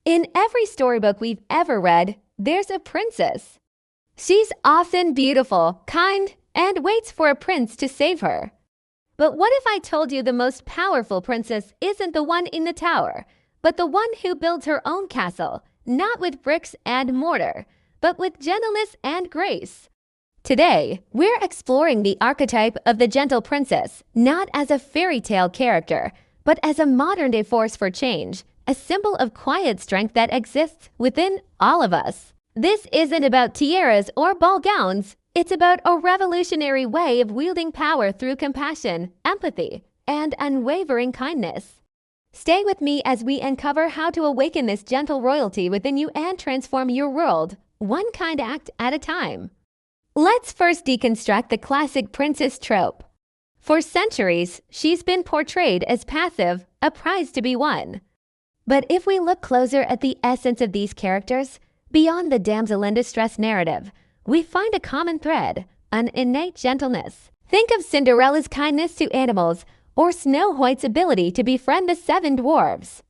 In every storybook we've ever read, there's a princess. She's often beautiful, kind, and waits for a prince to save her. But what if I told you the most powerful princess isn't the one in the tower, but the one who builds her own castle, not with bricks and mortar, but with gentleness and grace? Today, we're exploring the archetype of the gentle princess, not as a fairy tale character, but as a modern-day force for change, a symbol of quiet strength that exists within all of us. This isn't about tiaras or ball gowns. It's about a revolutionary way of wielding power through compassion, empathy, and unwavering kindness. Stay with me as we uncover how to awaken this gentle royalty within you and transform your world, one kind act at a time. Let's first deconstruct the classic princess trope. For centuries, she's been portrayed as passive, a prize to be won. But if we look closer at the essence of these characters, beyond the damsel in distress narrative, we find a common thread, an innate gentleness. Think of Cinderella's kindness to animals or Snow White's ability to befriend the 7 dwarves.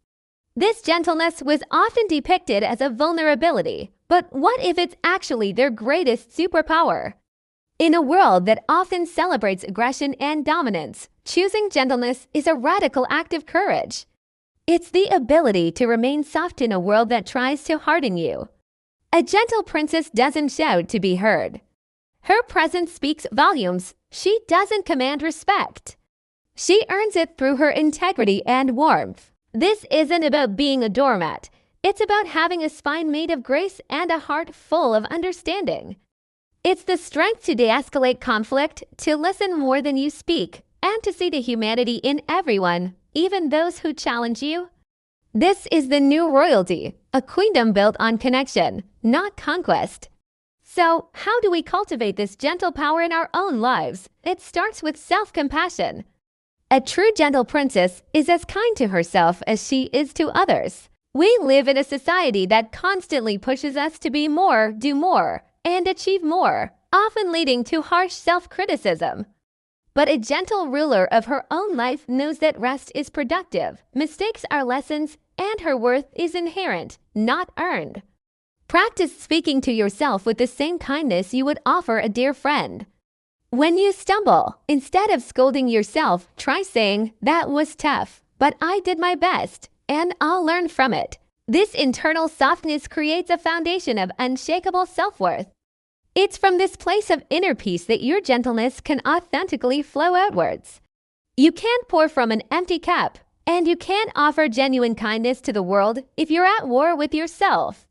This gentleness was often depicted as a vulnerability, but what if it's actually their greatest superpower? In a world that often celebrates aggression and dominance, choosing gentleness is a radical act of courage. It's the ability to remain soft in a world that tries to harden you. A gentle princess doesn't shout to be heard. Her presence speaks volumes. She doesn't command respect. She earns it through her integrity and warmth. This isn't about being a doormat. It's about having a spine made of grace and a heart full of understanding. It's the strength to de-escalate conflict, to listen more than you speak, and to see the humanity in everyone, even those who challenge you. This is the new royalty, a queendom built on connection, not conquest. So, how do we cultivate this gentle power in our own lives? It starts with self-compassion. A true gentle princess is as kind to herself as she is to others. We live in a society that constantly pushes us to be more, do more, and achieve more, often leading to harsh self-criticism. But a gentle ruler of her own life knows that rest is productive, mistakes are lessons, and her worth is inherent, not earned. Practice speaking to yourself with the same kindness you would offer a dear friend. When you stumble, instead of scolding yourself, try saying, "That was tough, but I did my best, and I'll learn from it." This internal softness creates a foundation of unshakable self-worth. It's from this place of inner peace that your gentleness can authentically flow outwards. You can't pour from an empty cup, and you can't offer genuine kindness to the world if you're at war with yourself.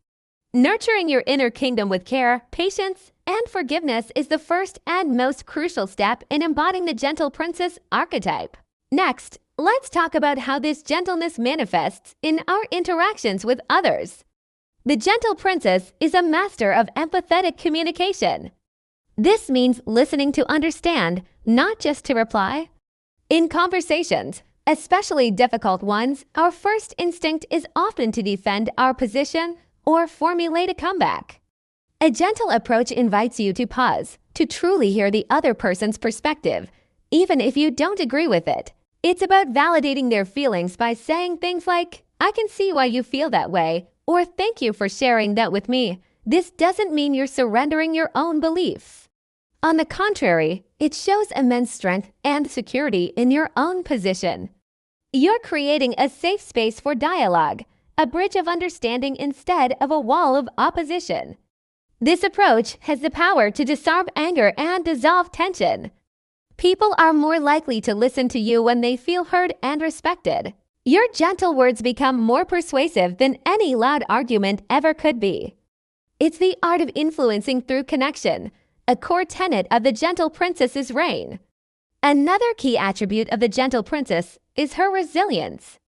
Nurturing your inner kingdom with care, patience, and forgiveness is the first and most crucial step in embodying the gentle princess archetype. Next, let's talk about how this gentleness manifests in our interactions with others. The gentle princess is a master of empathetic communication. This means listening to understand, not just to reply. In conversations, especially difficult ones, our first instinct is often to defend our position or formulate a comeback. A gentle approach invites you to pause, to truly hear the other person's perspective, even if you don't agree with it. It's about validating their feelings by saying things like, "I can see why you feel that way," or "Thank you for sharing that with me." This doesn't mean you're surrendering your own beliefs. On the contrary, it shows immense strength and security in your own position. You're creating a safe space for dialogue, a bridge of understanding instead of a wall of opposition. This approach has the power to disarm anger and dissolve tension. People are more likely to listen to you when they feel heard and respected. Your gentle words become more persuasive than any loud argument ever could be. It's the art of influencing through connection, a core tenet of the gentle princess's reign. Another key attribute of the gentle princess is her resilience.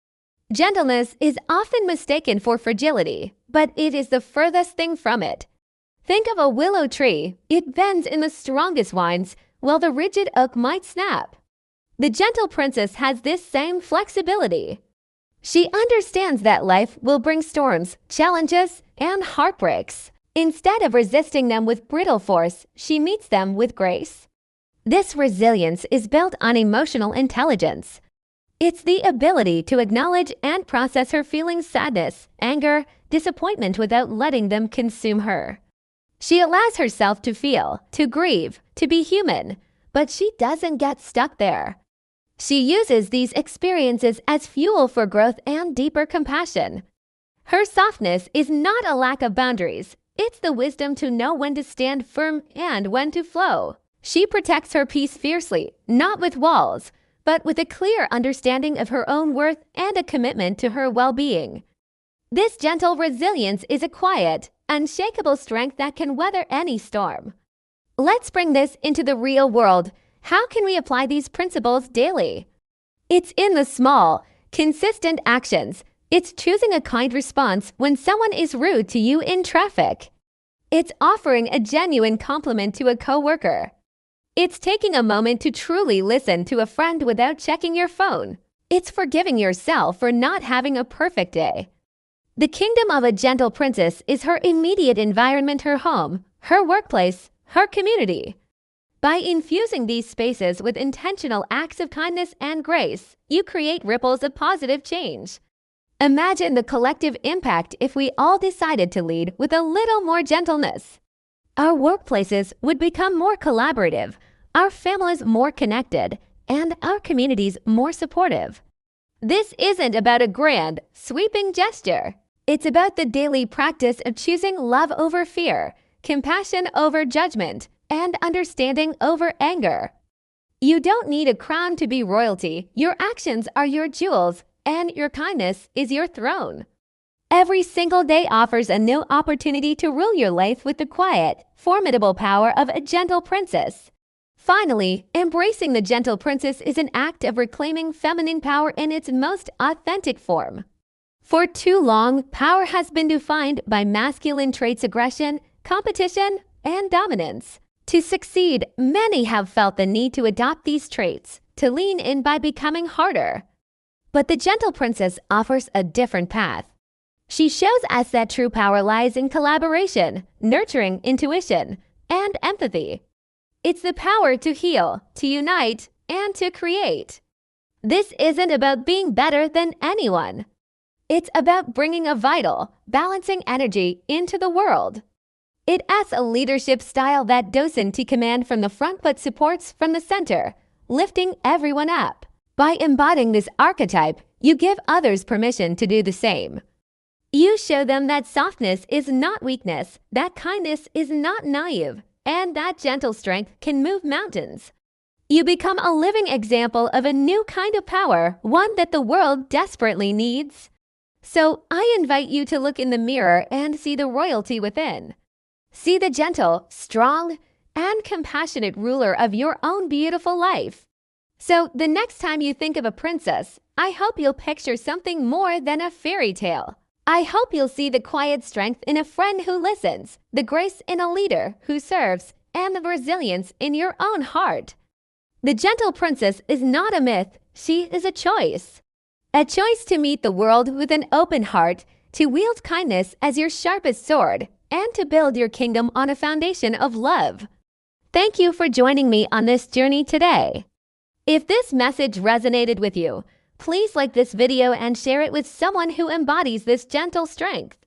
Gentleness is often mistaken for fragility, but it is the furthest thing from it. Think of a willow tree. It bends in the strongest winds, while the rigid oak might snap. The gentle princess has this same flexibility. She understands that life will bring storms, challenges, and heartbreaks. Instead of resisting them with brittle force, she meets them with grace. This resilience is built on emotional intelligence. It's the ability to acknowledge and process her feelings: sadness, anger, disappointment without letting them consume her. She allows herself to feel, to grieve, to be human, but she doesn't get stuck there. She uses these experiences as fuel for growth and deeper compassion. Her softness is not a lack of boundaries. It's the wisdom to know when to stand firm and when to flow. She protects her peace fiercely, not with walls, but with a clear understanding of her own worth and a commitment to her well-being. This gentle resilience is a quiet, unshakable strength that can weather any storm. Let's bring this into the real world. How can we apply these principles daily? It's in the small, consistent actions. It's choosing a kind response when someone is rude to you in traffic. It's offering a genuine compliment to a coworker. It's taking a moment to truly listen to a friend without checking your phone. It's forgiving yourself for not having a perfect day. The kingdom of a gentle princess is her immediate environment, her home, her workplace, her community. By infusing these spaces with intentional acts of kindness and grace, you create ripples of positive change. Imagine the collective impact if we all decided to lead with a little more gentleness. Our workplaces would become more collaborative, our families more connected, and our communities more supportive. This isn't about a grand, sweeping gesture. It's about the daily practice of choosing love over fear, compassion over judgment, and understanding over anger. You don't need a crown to be royalty. Your actions are your jewels, and your kindness is your throne. Every single day offers a new opportunity to rule your life with the quiet, formidable power of a gentle princess. Finally, embracing the gentle princess is an act of reclaiming feminine power in its most authentic form. For too long, power has been defined by masculine traits: aggression, competition, and dominance. To succeed, many have felt the need to adopt these traits, to lean in by becoming harder. But the gentle princess offers a different path. She shows us that true power lies in collaboration, nurturing intuition, and empathy. It's the power to heal, to unite, and to create. This isn't about being better than anyone. It's about bringing a vital, balancing energy into the world. It has a leadership style that doesn't command from the front but supports from the center, lifting everyone up. By embodying this archetype, you give others permission to do the same. You show them that softness is not weakness, that kindness is not naive, and that gentle strength can move mountains. You become a living example of a new kind of power, one that the world desperately needs. So I invite you to look in the mirror and see the royalty within. See the gentle, strong, and compassionate ruler of your own beautiful life. So the next time you think of a princess, I hope you'll picture something more than a fairy tale. I hope you'll see the quiet strength in a friend who listens, the grace in a leader who serves, and the resilience in your own heart. The gentle princess is not a myth, she is a choice. A choice to meet the world with an open heart, to wield kindness as your sharpest sword, and to build your kingdom on a foundation of love. Thank you for joining me on this journey today. If this message resonated with you, please like this video and share it with someone who embodies this gentle strength.